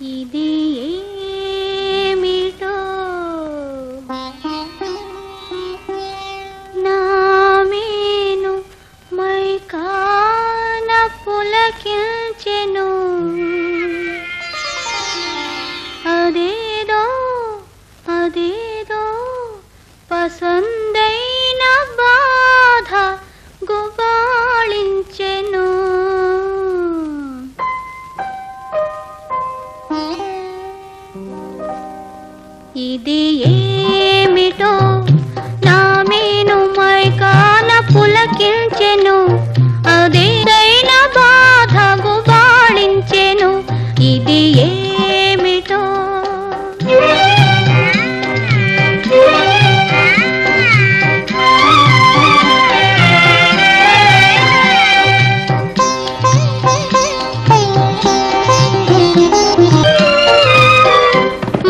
ఇది ఏమిటో నామేను మైకాన పులకించెను అదేదో అదేదో పసందైన బాధ గుబాళించెను ఇది ఏమిటో నామేను మైకాన పులకించెను అదేదైన బాధ గుబాళించెను ఇది ఏమిటో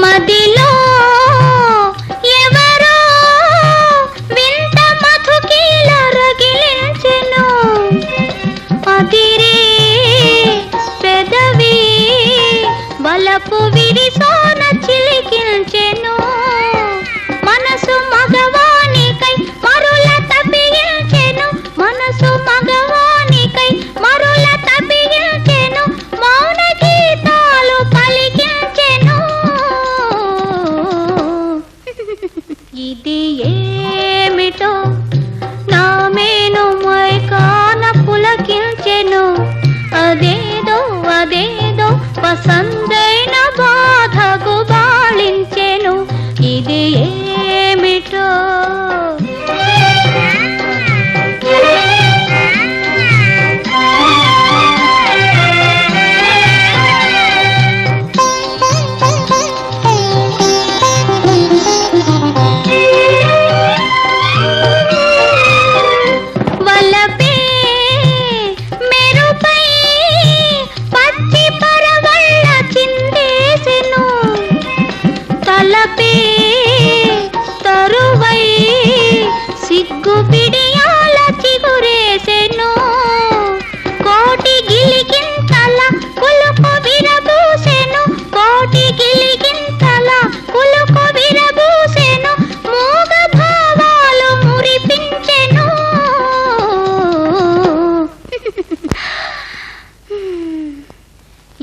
మదిలో ఎవరో వింత మధుకీల రగిలించెను అదిరే పెదవి వలపు విరిసోన చిలికించెను మనసు మగవానికై మరుల తప్పించెను మనసు మగవానికై మరుల తప్పించెను మౌన గీతాలు పలికించెను ఇది ఏమిటో నామేను మైకాన పులకించెను అదేదో అదేదో పసందైన బాధ గుబాళించెను ఇది ఏమిటో వలపే మెరుపై పచ్చి పరవళ్ళ చిందేసెను తలపే తరువై సిగ్గు పిడియాల చిగురేసెను కోటి గిలిగింతల కులుకు విరబూసెను కోటి గిలిగింతల కులుకు విరబూసెను మూగ భావాలు మురిపించెను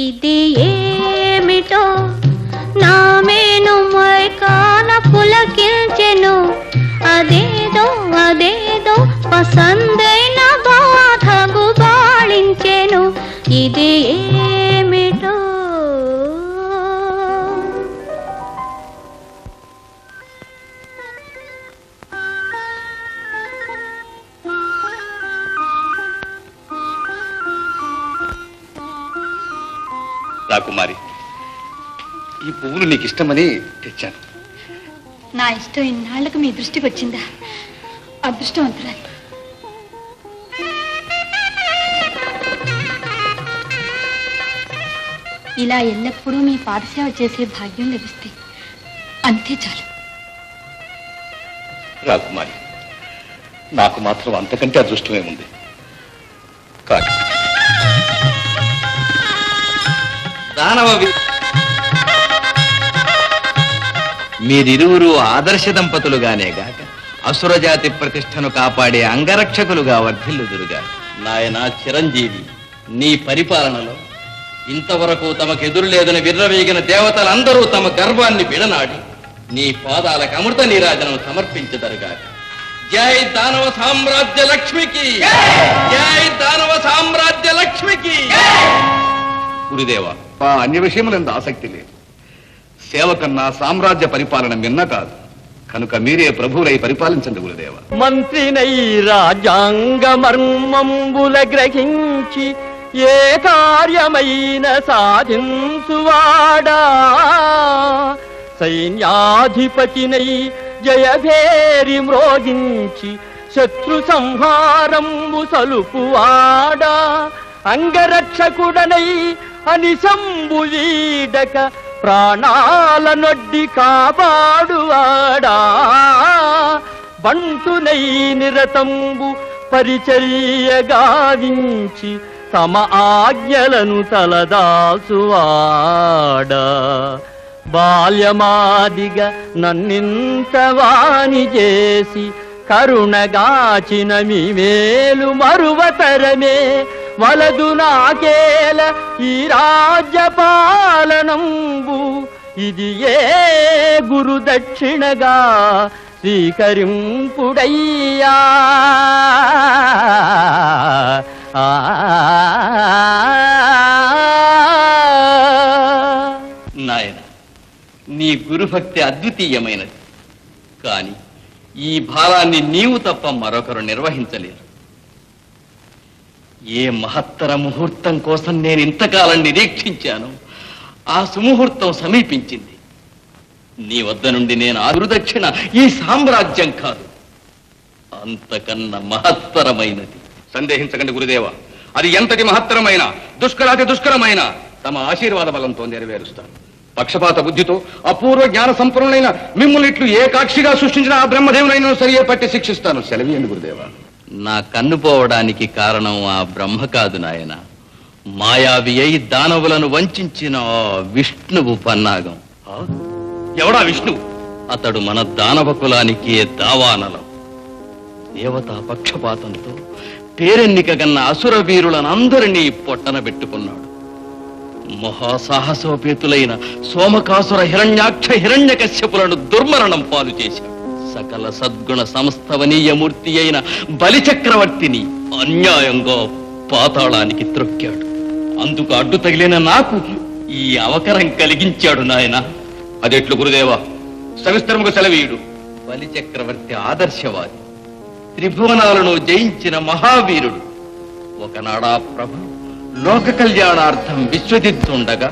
ఇది ఏమిటో నామేను మైకాన పులకించెను అదేదో అదేదో పసందైన బాధ గుబాళించెను ఇది ఏమిటో రాకుమారి, ఈ పువ్వులు నీకు ఇష్టమని తెచ్చాను. నా ఇష్టం ఇన్నాళ్లకు మీ దృష్టికి వచ్చిందా? అదృష్టవంతురాలు. ఇలా ఎల్లప్పుడూ మీ పాదసేవ చేసే భాగ్యం లభిస్తే అంతే చాలు. రాకుమారి, నాకు మాత్రం అంతకంటే అదృష్టమే ఉంది. కాదు, మీరిరువురు ఆదర్శ దంపతులుగానే గాక అసురజాతి ప్రతిష్టను కాపాడే అంగరక్షకులుగా వర్ధిల్లుదురుగా. నాయన చిరంజీవి, నీ పరిపాలనలో ఇంతవరకు తమకెదురు లేదని విర్రవేగిన దేవతలందరూ తమ గర్వాన్ని విడనాడి నీ పాదాలకు అమృత నీరాజనం సమర్పించదరుగాక. జై దానవ సామ్రాజ్య లక్ష్మికి, జై దానవ సామ్రాజ్య లక్ష్మికి. గురుదేవ, ఆ అన్య విషయములందు ఆసక్తి లేదు. సేవ కన్నా సామ్రాజ్య పరిపాలన మిన్న కాదు కనుక మీరే ప్రభువులై పరిపాలించండి గురుదేవ. మంత్రినై రాజ్యాంగ మర్మంబుల గ్రహించి ఏ కార్యమైన సాధించువాడా సైన్యాధిపతినై జయభేరి మ్రోగించి శత్రు సంహారంబు సలుపువాడా అంగరక్షకుడనై అనిశంబు వీడక ప్రాణాల నొడ్డి కాపాడువాడా బంటునై నిరతంబు పరిచర్య గావించి తమ ఆజ్ఞలను తలదాసువాడా బాల్యమాదిగా నన్నింత వాణి చేసి కరుణగాచిన మీ మేలు మరువతరమే వలదు నాకేల ఈ రాజ్యపాలనంబు ఇది ఏ గురు దక్షిణగా స్వీకరింపుడయ్యా నాయన, నీ గురుభక్తి అద్వితీయమైనది. కాని ఈ భారాన్ని నీవు తప్ప మరొకరు నిర్వహించలేరు. ఏ మహత్తర ముహూర్తం కోసం నేను ఇంతకాలం నిరీక్షించాను, ఆ సుముహూర్తం సమీపించింది. నీ వద్ద నుండి నేను ఆ గురుదక్షిణ ఈ సామ్రాజ్యం కాదు, అంతకన్నా మహత్తరమైనది. సందేహించకండి గురుదేవ, అది ఎంతటి మహత్తరమైన దుష్కరాతి దుష్కరమైన తమ ఆశీర్వాద బలంతో నెరవేరుస్తాను. పక్షపాత బుద్ధితో అపూర్వ జ్ఞాన సంపన్నులైన మిమ్మల్ని ఇట్లు ఏకాక్షిగా సృష్టించిన ఆ బ్రహ్మదేవునైనా సరియే పట్టి శిక్షిస్తాను. సెలవీయండి గురుదేవ. నా కన్ను పోవడానికి కారణం ఆ బ్రహ్మ కాదు నాయన, మాయావి అయి దానవులను వంచిన ఆ విష్ణువు పన్నాగం. ఎవడా విష్ణువు? అతడు మన దానవ కులానికి దావానలం. దేవతా పక్షపాతంతో పేరెన్నిక కన్న అసుర వీరులనందరినీ పొట్టన పెట్టుకున్నాడు. మహాసాహసోపేతులైన సోమకాసుర హిరణ్యాక్ష హిరణ్యకశ్యపులను దుర్మరణం పాలు చేశాడు. సకల సద్గుణ సంస్థవనీయమూర్తి అయిన బలిచక్రవర్తిని అన్యాయంగా పాతాళానికి త్రొక్కాడు. అందుకు అడ్డు తగిలిన నాకు ఈ అవకరం కలిగించాడు నాయన. అదెట్లు గురుదేవ? సవిస్తరముగా సెలవీయుడు. బలిచక్రవర్తి ఆదర్శవాది, త్రిభువనాలను జయించిన మహావీరుడు. ఒకనాడా ప్రభు లోక కళ్యాణార్థం విశ్వజిత్తుండగా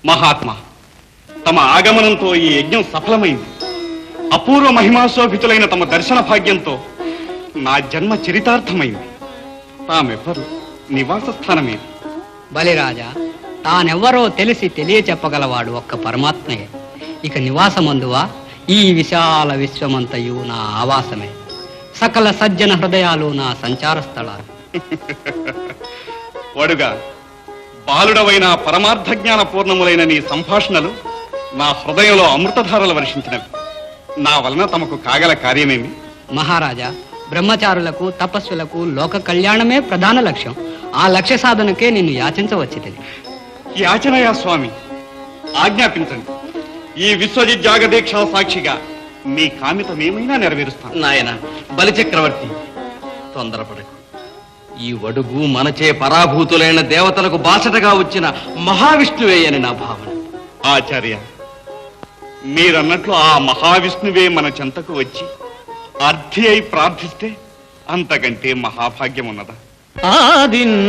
మహాత్మా, తమ ఆగమనంతో ఈ యజ్ఞం సఫలమైంది. అపూర్వ మహిమాశోభితులైన తమ దర్శన భాగ్యంతో నా జన్మ చరితార్థమైంది. తామెవ్వరు, నివాస స్థానమేది? బలిరాజా, తానెవ్వరో తెలిసి తెలియచెప్పగలవాడు ఒక్క పరమాత్మయే. ఇక నివాసమందువా ఈ విశాల విశ్వమంతయు నా ఆవాసమే. సకల సజ్జన హృదయాలు నా సంచార స్థలాలు. వడుగా బాలుడవైన పరమార్థ జ్ఞాన పూర్ణములైన నీ సంభాషణలు నా హృదయంలో అమృతధారలు వర్షించినవి. నా వలన తమకు కాగల కార్యమేమి? మహారాజా, బ్రహ్మచారులకు తపస్సులకు లోక కళ్యాణమే ప్రధాన లక్ష్యం. ఆ లక్ష్య సాధనకే నిన్ను యాచించవచ్చితిని. యాచనయా స్వామి, ఆజ్ఞాపించండి. ఈ విశ్వజిత్ జాగదీక్ష సాక్షిగా మీ కామితమేమైనా నెరవేరుస్తాను. నాయన బలిచక్రవర్తి, తొందరపడకు. ఈ వడుగు మనచే పరాభూతులైన దేవతలకు బాసటగా వచ్చిన మహావిష్ణువే అని నా భావన. ఆచార్య, మీరన్నట్లు ఆ మహావిష్ణువే మన చెంతకు వచ్చి అర్థి అయి ప్రార్థిస్తే అంతకంటే మహాభాగ్యం ఉన్నదా? ఆదిన్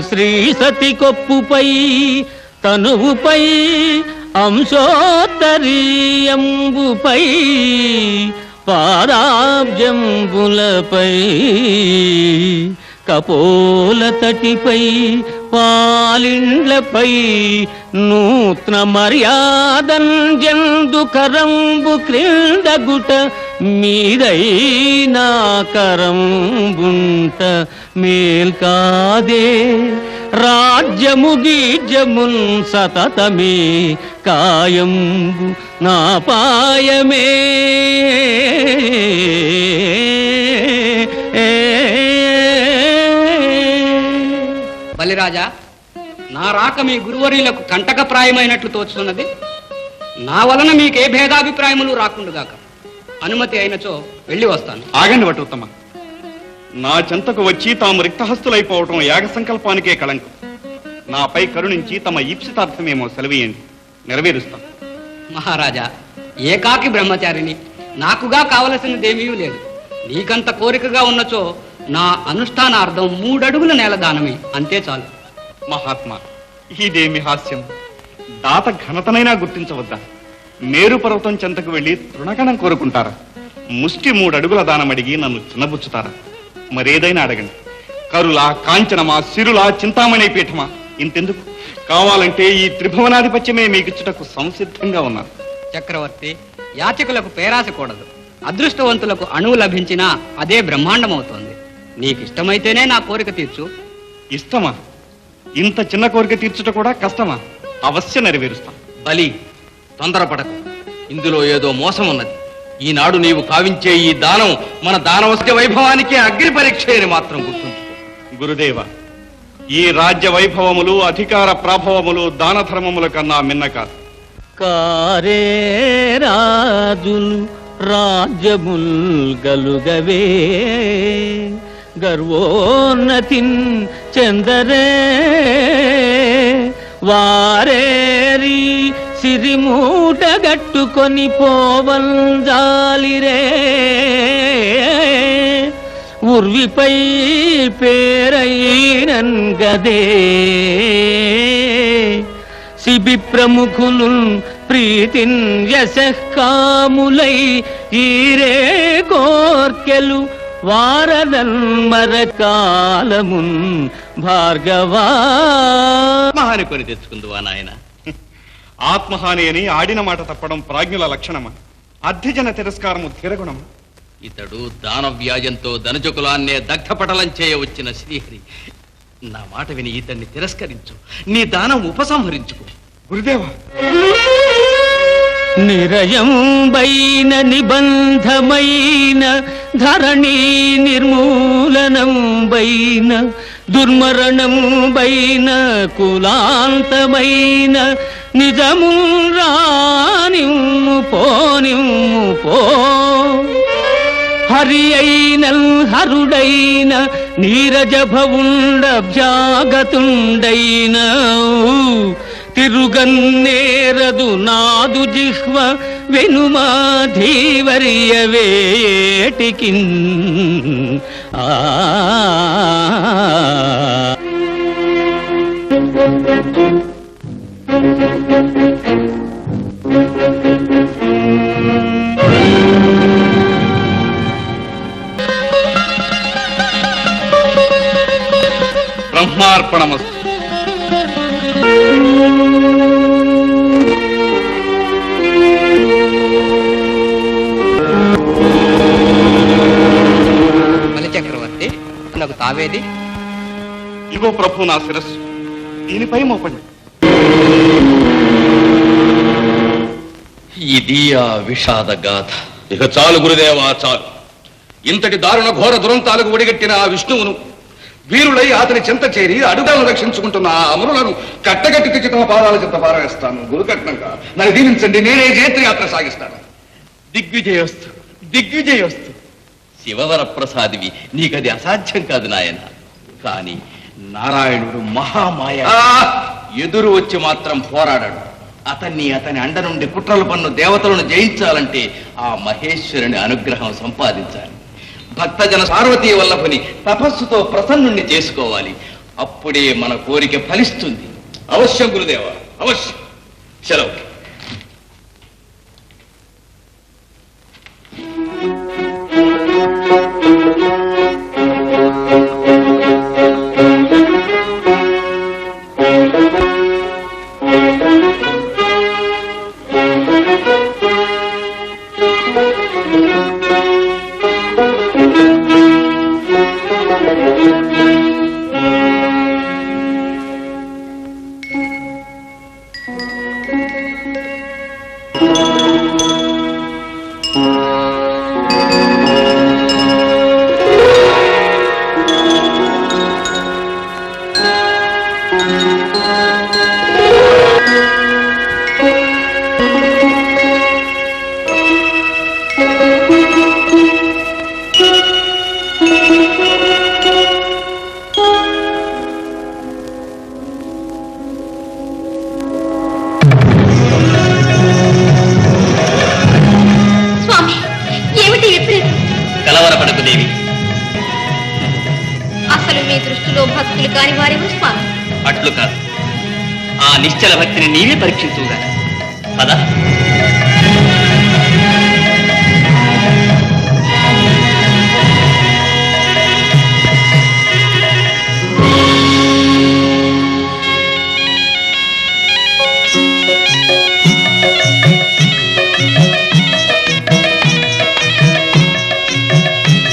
శ్రీ సతి కొప్పుపై తనువుపై అంశోత్తరీయంబుపై పాదాబ్జంబులపై కపోల తటిపై పాలిండ్లపై నూత్న మర్యాదన్ జందు కరంబు క్రీడగుట మీదైనా కరంబుంట మేల్కాదే. రాజ్యము గీజ్యమున్ సతతమే కాయంబు నా పాయమే. బలిరాజా, నా రాక మీ గురువర్యులకు కంటకప్రాయమైనట్లు తోచుతున్నది. నా వలన మీకే భేదాభిప్రాయములు రాకుండుగాక. అనుమతి అయినచో వెళ్ళి వస్తాను. ఆగండి వటోత్తమ, నా చెంతకు వచ్చి తాము రిక్తహస్తులైపోవటం యాగ సంకల్పానికే కళంకం. నాపై కరుణించి తమ ఈప్సితార్థమేమో సెలవీయండి, నెరవేరుస్తాం. మహారాజా, ఏకాకి బ్రహ్మచారిని నాకుగా కావలసినదేమీ లేదు. నీకంత కోరికగా ఉన్నచో నా అనుష్ఠానార్థం 3 అడుగుల నేల దానమే, అంతే చాలు. మహాత్మా, ఇదేమి హాస్యం! దాత ఘనతనైనా గుర్తించవద్దా? మేరు పర్వతం చెంతకు వెళ్లి తృణగణం కోరుకుంటారా? ముష్టి 3 అడుగుల దానం అడిగి నన్ను చిన్నబుచ్చుతారా? మరేదైనా అడగండి. కరులా, కాంచనమా, సిరులా, చింతామణి పీఠమా, ఇంతెందుకు, కావాలంటే ఈ త్రిభువనాధిపత్యమే మీకిచ్చుటకు సంసిద్ధంగా ఉన్నాను. చక్రవర్తి, యాచకులకు పేరాసకూడదు. అదృష్టవంతులకు అణువు లభించినా అదే బ్రహ్మాండమవుతోంది. నీకిష్టమైతేనే నా కోరిక తీర్చు. ఇష్టమా? ఇంత చిన్న కోరిక తీర్చుట కూడా కష్టమా? అవశ్య నెరవేరుస్తాం. బలి, తొందరపడకు. ఇందులో ఏదో మోసం ఉన్నది. ఈనాడు నీవు కావించే ఈ దానం మన దానవస్య వైభవానికి అగ్ని పరీక్ష అని మాత్రం గుర్తుంచుకో. గురుదేవ, ఈ రాజ్య వైభవములు, అధికార ప్రాభవములు దాన ధర్మముల కన్నా మిన్న కాదు. కారే రాజులు రాజ్యముల్ గలుగవే, గర్వోన్నతిన్ చెందరే, వారేరి సిరిమూట గట్టుకొని పోవంజాలిరే, ఉర్విపై పేరైనన్ గదే, శిబి ప్రముఖులు ప్రీతిన్ యశకాములై ఈరే కోర్కెలు వారదన్ మరకాలమున్ భార్గవా. మహాని కొని తెచ్చుకుందువా నాయన? ఆత్మహాని అని ఆడిన మాట తప్పడం ప్రాజ్ఞుల లక్షణమా? అధ్యజన తిరస్కారము తిరగుణమా? ఇతడు దాన వ్యాజంతో ధనుజకులాన్నే దగ్ధపటలం చేయవచ్చిన శ్రీహరి. నా మాట విని ఇతన్ని తిరస్కరించు, నీ దానం ఉపసంహరించుకో. గురుదేవా, నిరయంబైన నిబంధమైన ధరణి నిర్మూలనంబైన దుర్మరణంబైన కులాంతమైన నిజము రానిమ్ము పోనిమ్ము పో. హరి అయిన హరుడైన నీరజభవుండభ్యాగతుండైన తిరుగన్నేరదు నాదు జిహ్వ వెనుమా ధీవర్య వేటికి. బ్రహ్మార్పణమస్తు. బలిచక్రవర్తి, నాకు తావేది? ఇగో ప్రభు నా శిరస్సు, దీనిపై మోపండి. ఇది ఆ విషాద గాథ. ఇక చాలు గురుదేవా, చాలు. ఇంతటి దారుణ ఘోర దురంతాలకు ఒడిగట్టిన ఆ విష్ణువును, వీరులై అతని చెంత చేరి అడుగులను రక్షించుకుంటున్న ఆ అమరులను కట్టగట్టి తెచ్చి తమ పాదాల చెంత పారవేస్తాను. గురుకట్నంగా నన్ను దీవించండి, నేనే జయత్రయాత్ర సాగిస్తాను. దిగ్విజయోస్తు, దిగ్విజయోస్తు. శివవర ప్రసాదివి, నీకది అసాధ్యం కాదు నాయన. కాని నారాయణుడు మహామాయ, ఎదురు వచ్చి మాత్రం పోరాడాడు. అతని అండ నుండి కుట్రల పన్ను దేవతలను జయించాలంటే ఆ మహేశ్వరుని అనుగ్రహం సంపాదించాలి. భక్తజన పార్వతీ వల్లభని తపస్సుతో ప్రసన్నుణ్ణి చేసుకోవాలి. అప్పుడే మన కోరిక ఫలిస్తుంది. అవశ్యం గురుదేవ, అవశ్యం. సెలవు. మీ దృష్టిలో భక్తులు కాని వారెవరు స్వామి? అట్లు కాదు, ఆ నిశ్చల భక్తిని నీవే పరీక్షించుగా. పద.